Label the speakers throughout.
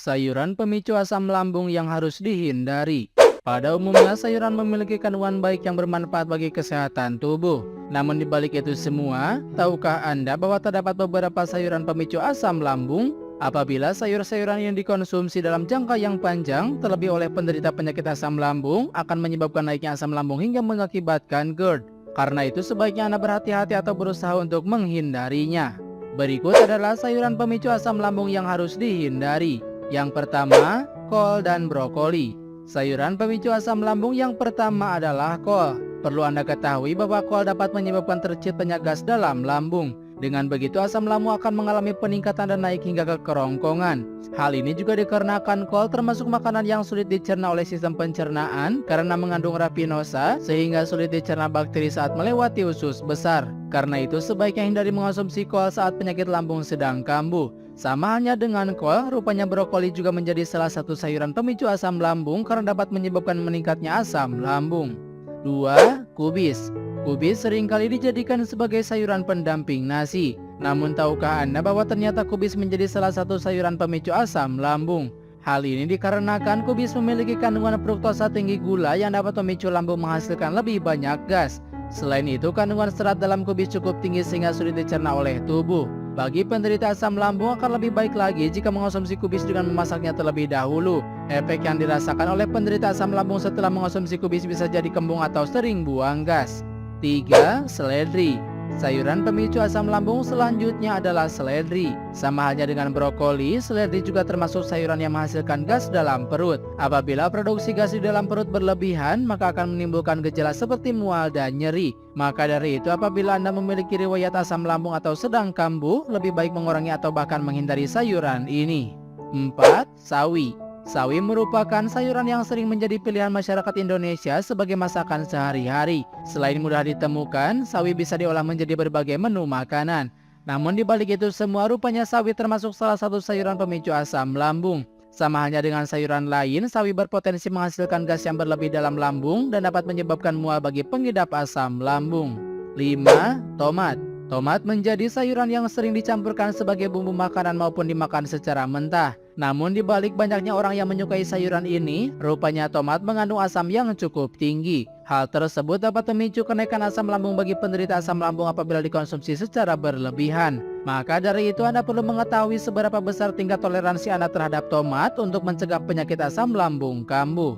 Speaker 1: Sayuran pemicu asam lambung yang harus dihindari. Pada umumnya, sayuran memiliki kandungan baik yang bermanfaat bagi kesehatan tubuh. Namun di balik itu semua, tahukah Anda bahwa terdapat beberapa sayuran pemicu asam lambung? Apabila sayur-sayuran yang dikonsumsi dalam jangka yang panjang, terlebih oleh penderita penyakit asam lambung, akan menyebabkan naiknya asam lambung hingga mengakibatkan GERD. Karena itu sebaiknya Anda berhati-hati atau berusaha untuk menghindarinya. Berikut adalah sayuran pemicu asam lambung yang harus dihindari. Yang pertama, kol dan brokoli. Sayuran pemicu asam lambung yang pertama adalah kol. Perlu Anda ketahui bahwa kol dapat menyebabkan terciptanya gas dalam lambung. Dengan begitu asam lambung akan mengalami peningkatan dan naik hingga ke kerongkongan. Hal ini juga dikarenakan kol termasuk makanan yang sulit dicerna oleh sistem pencernaan karena mengandung rapinosa sehingga sulit dicerna bakteri saat melewati usus besar. Karena itu sebaiknya hindari mengonsumsi kol saat penyakit lambung sedang kambuh. Sama halnya dengan kol, rupanya brokoli juga menjadi salah satu sayuran pemicu asam lambung karena dapat menyebabkan meningkatnya asam lambung. 2. Kubis. Kubis seringkali dijadikan sebagai sayuran pendamping nasi. Namun tahukah Anda bahwa ternyata kubis menjadi salah satu sayuran pemicu asam lambung? Hal ini dikarenakan kubis memiliki kandungan fruktosa tinggi gula yang dapat memicu lambung menghasilkan lebih banyak gas. Selain itu, kandungan serat dalam kubis cukup tinggi sehingga sulit dicerna oleh tubuh. Bagi penderita asam lambung akan lebih baik lagi jika mengonsumsi kubis dengan memasaknya terlebih dahulu. Efek yang dirasakan oleh penderita asam lambung setelah mengonsumsi kubis bisa jadi kembung atau sering buang gas. 3. Seledri. Sayuran pemicu asam lambung selanjutnya adalah seledri. Sama halnya dengan brokoli, seledri juga termasuk sayuran yang menghasilkan gas dalam perut. Apabila produksi gas di dalam perut berlebihan, maka akan menimbulkan gejala seperti mual dan nyeri. Maka dari itu, apabila Anda memiliki riwayat asam lambung atau sedang kambuh, lebih baik mengurangi atau bahkan menghindari sayuran ini. 4. Sawi. Sawi merupakan sayuran yang sering menjadi pilihan masyarakat Indonesia sebagai masakan sehari-hari. Selain mudah ditemukan, sawi bisa diolah menjadi berbagai menu makanan. Namun di balik itu semua, rupanya sawi termasuk salah satu sayuran pemicu asam lambung. Sama halnya dengan sayuran lain, sawi berpotensi menghasilkan gas yang berlebih dalam lambung dan dapat menyebabkan mual bagi pengidap asam lambung. 5. Tomat. Tomat menjadi sayuran yang sering dicampurkan sebagai bumbu makanan maupun dimakan secara mentah. Namun di balik banyaknya orang yang menyukai sayuran ini, rupanya tomat mengandung asam yang cukup tinggi. Hal tersebut dapat memicu kenaikan asam lambung bagi penderita asam lambung apabila dikonsumsi secara berlebihan. Maka dari itu Anda perlu mengetahui seberapa besar tingkat toleransi Anda terhadap tomat untuk mencegah penyakit asam lambung kambuh.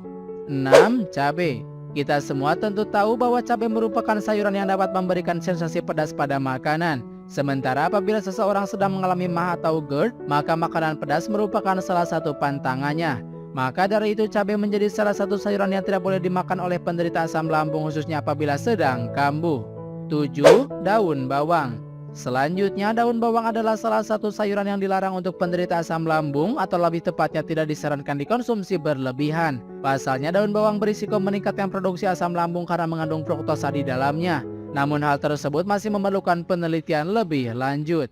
Speaker 1: 6. Cabai. Kita semua tentu tahu bahwa cabai merupakan sayuran yang dapat memberikan sensasi pedas pada makanan. Sementara apabila seseorang sedang mengalami MAH atau GERD, maka makanan pedas merupakan salah satu pantangannya. Maka dari itu cabai menjadi salah satu sayuran yang tidak boleh dimakan oleh penderita asam lambung khususnya apabila sedang kambuh. 7. Daun bawang. Selanjutnya, daun bawang adalah salah satu sayuran yang dilarang untuk penderita asam lambung atau lebih tepatnya tidak disarankan dikonsumsi berlebihan. Pasalnya daun bawang berisiko meningkatkan produksi asam lambung karena mengandung fruktosa di dalamnya. Namun hal tersebut masih memerlukan penelitian lebih lanjut.